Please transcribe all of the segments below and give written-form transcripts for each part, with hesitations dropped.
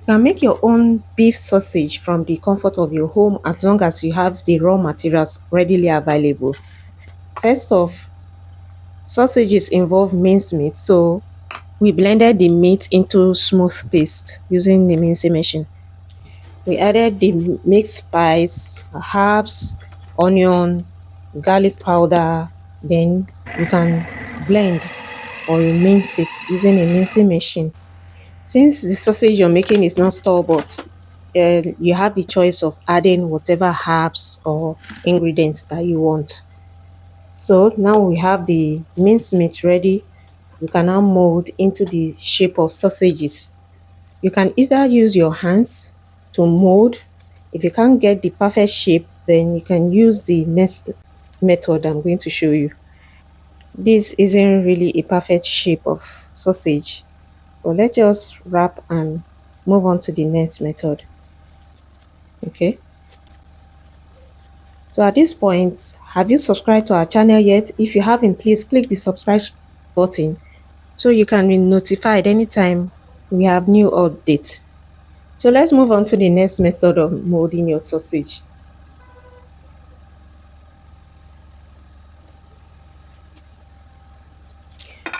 You can make your own beef sausage from the comfort of your home as long as you have the raw materials readily available. First off, sausages involve minced meat, so we blended the meat into smooth paste using the mincing machine. We added the mixed spice, herbs, onion, garlic powder. Then you can blend or you mince it using a mincing machine. Since the sausage you're making is not store-bought, you have the choice of adding whatever herbs or ingredients that you want. So now we have the minced meat ready. You can now mold into the shape of sausages. You can either use your hands to mold. If you can't get the perfect shape, then you can use the next method I'm going to show you. This isn't really a perfect shape of sausage, but let's just wrap and move on to the next method. Okay. So at this point, have you subscribed to our channel yet? If you haven't, please click the subscribe button so you can be notified anytime we have new updates. So let's move on to the next method of molding your sausage.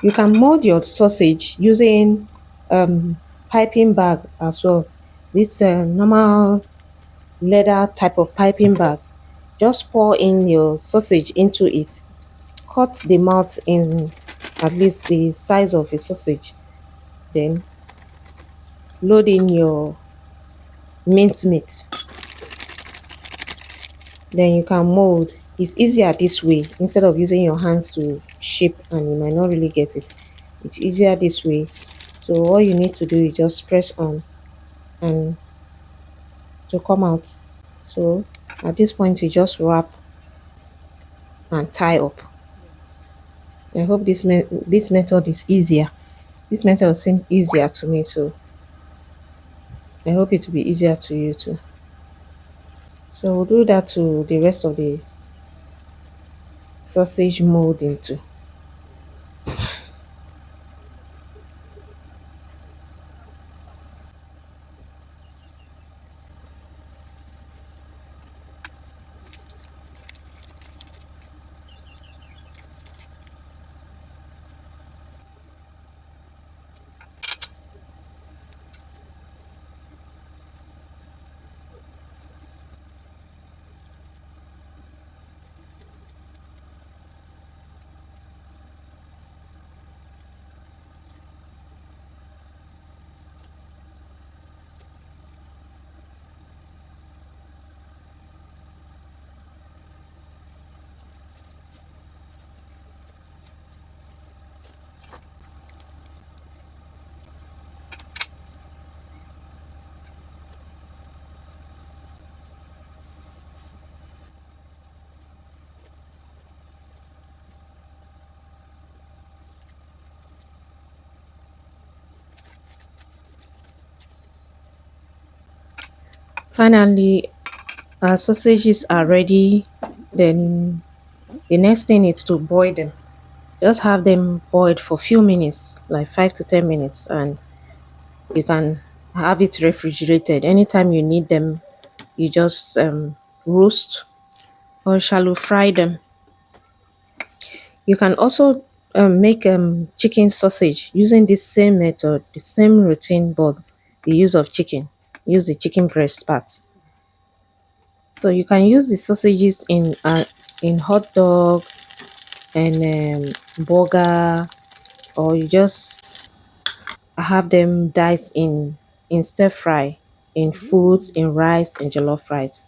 You can mold your sausage using piping bag as well. This normal leather type of piping bag. Just pour in your sausage into it. Cut the mouth in at least the size of a sausage. Then load in your minced meat. Then you can mold. It's easier this way instead of using your hands to shape and you might not really get it. It's easier this way. So all you need to do is just press on and to come out. So at this point you just wrap and tie up. I hope this method is easier. This method seems easier to me, so I hope it will be easier to you too. So we'll do that to the rest of the sausage molding too. Finally, our sausages are ready. Then the next thing is to boil them. Just have them boiled for a few minutes, like 5 to 10 minutes, and you can have it refrigerated. Anytime you need them, you just roast or shallow fry them. You can also make chicken sausage using this same method, the same routine, but the use of chicken. Use the chicken breast part. So you can use the sausages in hot dog and burger, or you just have them diced in stir fry, in foods, in rice and jollof rice.